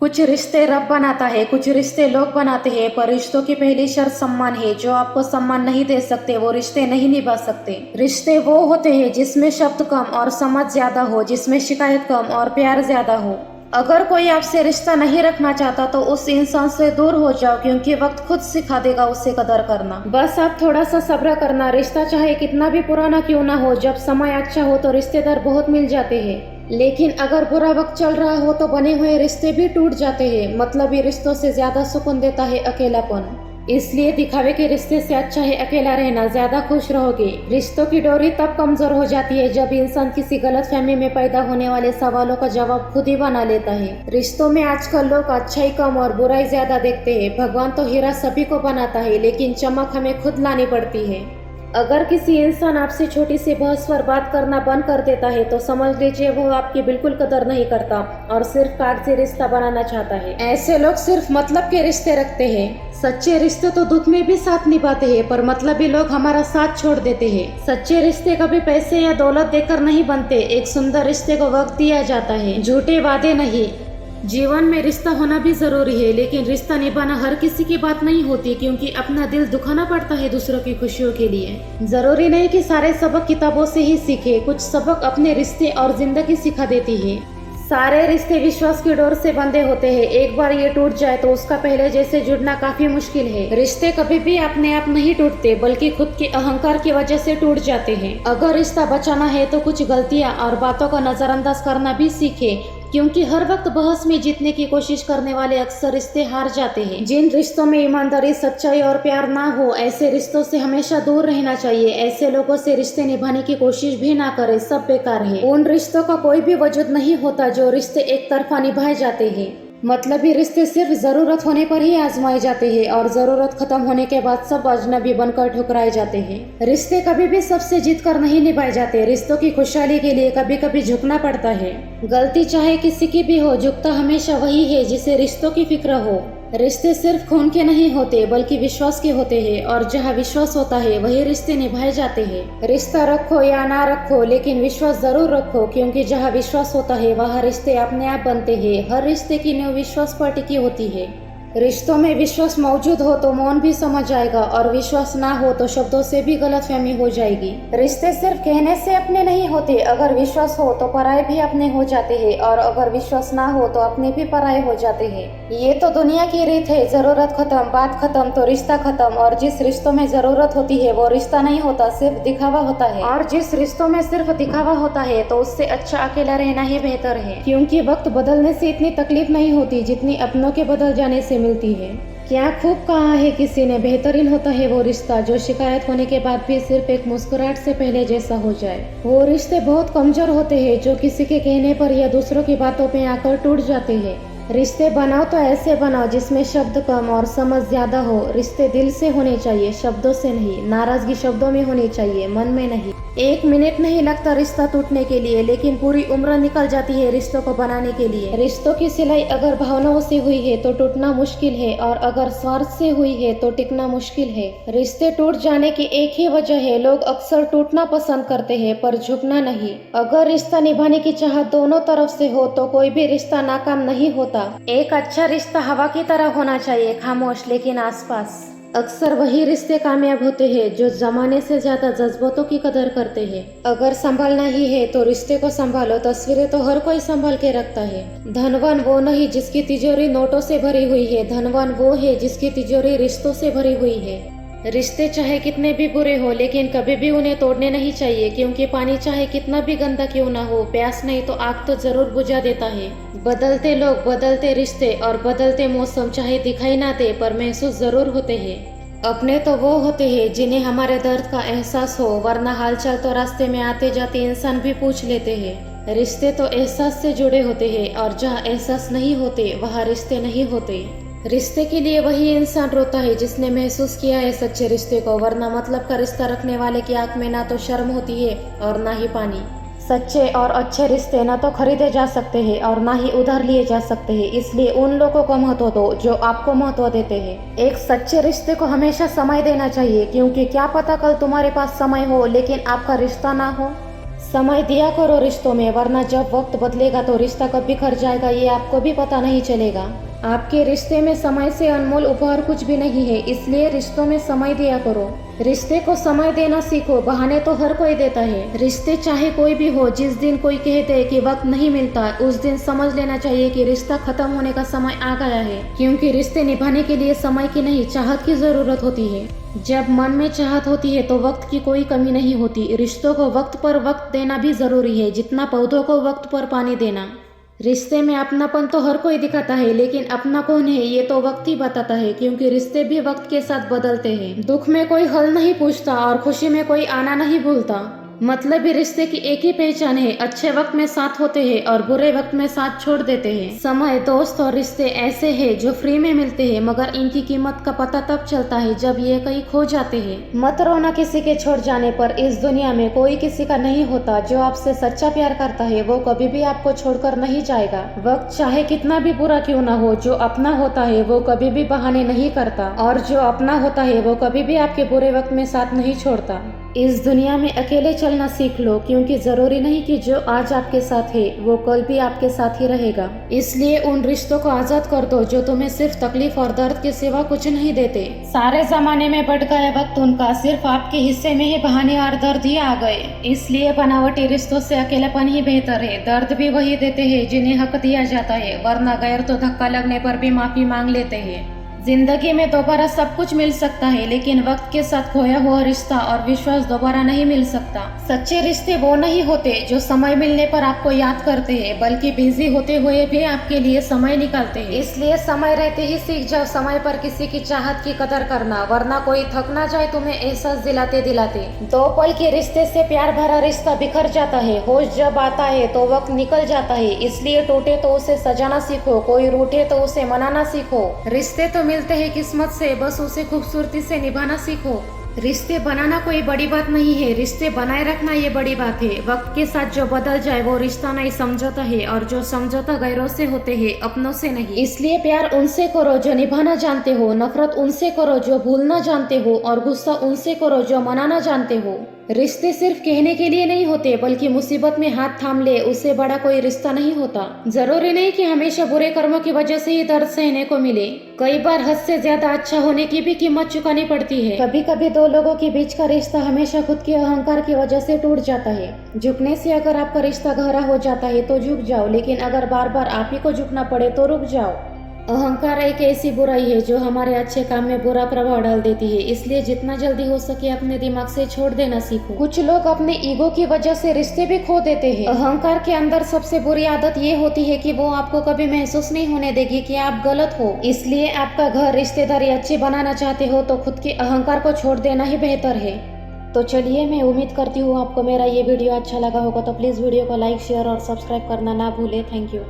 कुछ रिश्ते रब बनाता है, कुछ रिश्ते लोग बनाते हैं, पर रिश्तों की पहली शर्त सम्मान है। जो आपको सम्मान नहीं दे सकते वो रिश्ते नहीं निभा सकते। रिश्ते वो होते हैं जिसमें शब्द कम और समझ ज्यादा हो, जिसमें शिकायत कम और प्यार ज्यादा हो। अगर कोई आपसे रिश्ता नहीं रखना चाहता तो उस इंसान से दूर हो जाओ, क्योंकि वक्त खुद सिखा देगा उसे कदर करना। बस आप थोड़ा सा सब्र करना। रिश्ता चाहे कितना भी पुराना क्यों ना हो, जब समय अच्छा हो तो रिश्तेदार बहुत मिल जाते हैं, लेकिन अगर बुरा वक्त चल रहा हो तो बने हुए रिश्ते भी टूट जाते हैं। मतलबी रिश्तों से ज्यादा सुकून देता है अकेलापन। इसलिए दिखावे के रिश्ते से अच्छा है अकेला रहना, ज्यादा खुश रहोगे। रिश्तों की डोरी तब कमजोर हो जाती है जब इंसान किसी गलतफहमी में पैदा होने वाले सवालों का जवाब खुद ही बना लेता है। रिश्तों में आजकल लोग अच्छाई कम और बुराई ज्यादा देखते हैं। भगवान तो हीरा सभी को बनाता है, लेकिन चमक हमें खुद लानी पड़ती है। अगर किसी इंसान आपसे छोटी सी बहस पर बात करना बंद कर देता है तो समझ लीजिए वो आपकी बिल्कुल कदर नहीं करता और सिर्फ कागजी रिश्ता बनाना चाहता है। ऐसे लोग सिर्फ मतलब के रिश्ते रखते हैं। सच्चे रिश्ते तो दुख में भी साथ निभाते हैं, पर मतलबी लोग हमारा साथ छोड़ देते हैं। सच्चे रिश्ते कभी पैसे या दौलत देकर नहीं बनते। एक सुंदर रिश्ते को वक्त दिया जाता है, झूठे वादे नहीं। जीवन में रिश्ता होना भी जरूरी है, लेकिन रिश्ता निभाना हर किसी की बात नहीं होती, क्योंकि अपना दिल दुखाना पड़ता है दूसरों की खुशियों के लिए। जरूरी नहीं कि सारे सबक किताबों से ही सीखे, कुछ सबक अपने रिश्ते और जिंदगी सिखा देती है। सारे रिश्ते विश्वास की डोर से बंधे होते हैं। एक बार ये टूट जाए तो उसका पहले जैसे जुड़ना काफी मुश्किल है। रिश्ते कभी भी अपने आप नहीं टूटते, बल्कि खुद के अहंकार की वजह से टूट जाते हैं। अगर रिश्ता बचाना है तो कुछ गलतियां और बातों का नजरअंदाज करना भी सीखे, क्योंकि हर वक्त बहस में जीतने की कोशिश करने वाले अक्सर रिश्ते हार जाते हैं। जिन रिश्तों में ईमानदारी, सच्चाई और प्यार ना हो, ऐसे रिश्तों से हमेशा दूर रहना चाहिए। ऐसे लोगों से रिश्ते निभाने की कोशिश भी ना करें, सब बेकार है। उन रिश्तों का कोई भी वजूद नहीं होता जो रिश्ते एक तरफा निभाए जाते हैं। मतलबी रिश्ते सिर्फ जरूरत होने पर ही आजमाए जाते हैं और जरूरत खत्म होने के बाद सब अजनबी बनकर ठुकराए जाते हैं। रिश्ते कभी भी सबसे जीत कर नहीं निभाए जाते। रिश्तों की खुशहाली के लिए कभी कभी झुकना पड़ता है। गलती चाहे किसी की भी हो, झुकता हमेशा वही है जिसे रिश्तों की फिक्र हो। रिश्ते सिर्फ खून के नहीं होते, बल्कि विश्वास के होते हैं, और जहाँ विश्वास होता है वही रिश्ते निभाए जाते हैं। रिश्ता रखो या ना रखो, लेकिन विश्वास जरूर रखो, क्योंकि जहाँ विश्वास होता है वहाँ रिश्ते अपने आप बनते हैं। हर रिश्ते की नींव विश्वास पर टिकी होती है। रिश्तों में विश्वास मौजूद हो तो मौन भी समझ आएगा, और विश्वास ना हो तो शब्दों से भी गलतफहमी हो जाएगी। रिश्ते सिर्फ कहने से अपने नहीं होते। अगर विश्वास हो तो पराये भी अपने हो जाते हैं, और अगर विश्वास ना हो तो अपने भी पराये हो जाते हैं। ये तो दुनिया की रीत है। जरूरत खत्म, बात खत्म तो रिश्ता खत्म। और जिस रिश्तों में जरूरत होती है वो रिश्ता नहीं होता, सिर्फ दिखावा होता है। और जिस रिश्तों में सिर्फ दिखावा होता है तो उससे अच्छा अकेला रहना ही बेहतर है, क्योंकि वक्त बदलने से इतनी तकलीफ नहीं होती जितनी अपनों के बदल जाने से मिलती है। क्या खूब कहा है किसी ने, बेहतरीन होता है वो रिश्ता जो शिकायत होने के बाद भी सिर्फ एक मुस्कुराहट से पहले जैसा हो जाए। वो रिश्ते बहुत कमजोर होते हैं जो किसी के कहने पर या दूसरों की बातों पे आकर टूट जाते हैं। रिश्ते बनाओ तो ऐसे बनाओ जिसमें शब्द कम और समझ ज्यादा हो। रिश्ते दिल से होने चाहिए, शब्दों से नहीं। नाराजगी शब्दों में होनी चाहिए, मन में नहीं। 1 मिनट नहीं लगता रिश्ता टूटने के लिए, लेकिन पूरी उम्र निकल जाती है रिश्तों को बनाने के लिए। रिश्तों की सिलाई अगर भावनाओं से हुई है तो टूटना मुश्किल है, और अगर स्वार्थ से हुई है तो टिकना मुश्किल है। रिश्ते टूट जाने की एक ही वजह है, लोग अक्सर टूटना पसंद करते हैं पर झुकना नहीं। अगर रिश्ता निभाने की चाहत दोनों तरफ से हो तो कोई भी रिश्ता नाकाम नहीं होता। एक अच्छा रिश्ता हवा की तरह होना चाहिए, खामोश लेकिन आसपास। अक्सर वही रिश्ते कामयाब होते हैं जो जमाने से ज्यादा जज्बातों की कदर करते हैं। अगर संभालना ही है तो रिश्ते को संभालो। तस्वीरें तो हर कोई संभाल के रखता है। धनवान वो नहीं जिसकी तिजोरी नोटों से भरी हुई है, धनवान वो है जिसकी तिजोरी रिश्तों से भरी हुई है। रिश्ते चाहे कितने भी बुरे हो, लेकिन कभी भी उन्हें तोड़ने नहीं चाहिए, क्योंकि पानी चाहे कितना भी गंदा क्यों ना हो, प्यास नहीं तो आग तो जरूर बुझा देता है। बदलते लोग, बदलते रिश्ते और बदलते मौसम चाहे दिखाई ना दे पर महसूस जरूर होते हैं। अपने तो वो होते हैं जिन्हें हमारे दर्द का एहसास हो, वरना हालचाल तो रास्ते में आते जाते इंसान भी पूछ लेते हैं। रिश्ते तो एहसास से जुड़े होते हैं, और जहाँ एहसास नहीं होते वहाँ रिश्ते नहीं होते। रिश्ते के लिए वही इंसान रोता है जिसने महसूस किया है सच्चे रिश्ते को, वरना मतलब का रिश्ता रखने वाले की आंख में ना तो शर्म होती है और ना ही पानी। सच्चे और अच्छे रिश्ते न तो खरीदे जा सकते हैं और ना ही उधार लिए जा सकते हैं, इसलिए उन लोगों को महत्व दो जो आपको महत्व देते हैं। एक सच्चे रिश्ते को हमेशा समय देना चाहिए, क्योंकि क्या पता कल तुम्हारे पास समय हो लेकिन आपका रिश्ता ना हो। समय दिया करो रिश्तों में, वरना जब वक्त बदलेगा तो रिश्ता कब बिखर जाएगा ये आपको भी पता नहीं चलेगा। आपके रिश्ते में समय से अनमोल उपहार कुछ भी नहीं है, इसलिए रिश्तों में समय दिया करो। रिश्ते को समय देना सीखो, बहाने तो हर कोई देता है। रिश्ते चाहे कोई भी हो, जिस दिन कोई कहते हैं कि वक्त नहीं मिलता, उस दिन समझ लेना चाहिए कि रिश्ता खत्म होने का समय आ गया है, क्योंकि रिश्ते निभाने के लिए समय की नहीं चाहत की जरूरत होती है। जब मन में चाहत होती है तो वक्त की कोई कमी नहीं होती। रिश्तों को वक्त पर वक्त देना भी जरूरी है, जितना पौधों को वक्त पर पानी देना। रिश्ते में अपनापन तो हर कोई दिखाता है, लेकिन अपना कौन है ये तो वक्त ही बताता है, क्योंकि रिश्ते भी वक्त के साथ बदलते हैं। दुख में कोई हल नहीं पूछता और खुशी में कोई आना नहीं भूलता। मतलब भी रिश्ते की एक ही पहचान है, अच्छे वक्त में साथ होते हैं और बुरे वक्त में साथ छोड़ देते हैं। समय, दोस्त और रिश्ते ऐसे हैं जो फ्री में मिलते हैं, मगर इनकी कीमत का पता तब चलता है जब ये कहीं खो जाते हैं। मत रोना किसी के छोड़ जाने पर, इस दुनिया में कोई किसी का नहीं होता। जो आपसे सच्चा प्यार करता है वो कभी भी आपको छोड़कर नहीं जाएगा। वक्त चाहे कितना भी बुरा क्यों ना हो, जो अपना होता है वो कभी भी बहाने नहीं करता, और जो अपना होता है वो कभी भी आपके बुरे वक्त में साथ नहीं छोड़ता। इस दुनिया में अकेले चलना सीख लो, क्योंकि जरूरी नहीं कि जो आज आपके साथ है वो कल भी आपके साथ ही रहेगा। इसलिए उन रिश्तों को आजाद कर दो जो तुम्हें सिर्फ तकलीफ और दर्द के सिवा कुछ नहीं देते। सारे जमाने में बढ़ गया वक्त उनका, सिर्फ आपके हिस्से में ही बहाने और दर्द ही आ गए। इसलिए बनावटी रिश्तों से अकेलापन ही बेहतर है। दर्द भी वही देते हैं जिन्हें हक दिया जाता है, वरना गैर तो धक्का लगने पर भी माफी मांग लेते हैं। जिंदगी में दोबारा सब कुछ मिल सकता है, लेकिन वक्त के साथ खोया हुआ रिश्ता और विश्वास दोबारा नहीं मिल सकता। सच्चे रिश्ते वो नहीं होते जो समय मिलने पर आपको याद करते हैं, बल्कि बिजी होते हुए भी आपके लिए समय निकालते हैं। इसलिए समय रहते ही सीख जाओ समय पर किसी की चाहत की कदर करना, वरना कोई थक ना जाए तुम्हें एहसास दिलाते दिलाते। 2 पल के रिश्ते से प्यार भरा रिश्ता बिखर जाता है। होश जब आता है तो वक्त निकल जाता है, इसलिए टूटे तो उसे सजाना सीखो, कोई रूठे तो उसे मनाना सीखो। रिश्ते तो मिलते हैं किस्मत से, बस उसे खूबसूरती से निभाना सीखो। रिश्ते बनाना कोई बड़ी बात नहीं है, रिश्ते बनाए रखना ये बड़ी बात है। वक्त के साथ जो बदल जाए वो रिश्ता नहीं समझौता है, और जो समझौता गैरों से होते हैं, अपनों से नहीं। इसलिए प्यार उनसे करो जो निभाना जानते हो, नफरत उनसे करो जो भूलना जानते हो, और गुस्सा उनसे करो जो मनाना जानते हो। रिश्ते सिर्फ कहने के लिए नहीं होते, बल्कि मुसीबत में हाथ थाम ले उससे बड़ा कोई रिश्ता नहीं होता। जरूरी नहीं कि हमेशा बुरे कर्मों की वजह से ही दर्द सहने को मिले, कई बार हद से ज्यादा अच्छा होने की भी कीमत चुकानी पड़ती है। कभी कभी 2 लोगों के बीच का रिश्ता हमेशा खुद के अहंकार की वजह से टूट जाता है। झुकने से अगर आपका रिश्ता गहरा हो जाता है तो झुक जाओ, लेकिन अगर बार बार आप ही को झुकना पड़े तो रुक जाओ। अहंकार एक ऐसी बुराई है जो हमारे अच्छे काम में बुरा प्रभाव डाल देती है, इसलिए जितना जल्दी हो सके अपने दिमाग से छोड़ देना सीखो। कुछ लोग अपने ईगो की वजह से रिश्ते भी खो देते हैं। अहंकार के अंदर सबसे बुरी आदत ये होती है कि वो आपको कभी महसूस नहीं होने देगी कि आप गलत हो। इसलिए आपका घर, रिश्तेदारी अच्छी बनाना चाहते हो तो खुद के अहंकार को छोड़ देना ही बेहतर है। तो चलिए, मैं उम्मीद करती हूँ आपको मेरा ये वीडियो अच्छा लगा होगा, तो प्लीज वीडियो को लाइक, शेयर और सब्सक्राइब करना ना भूले। Thank you.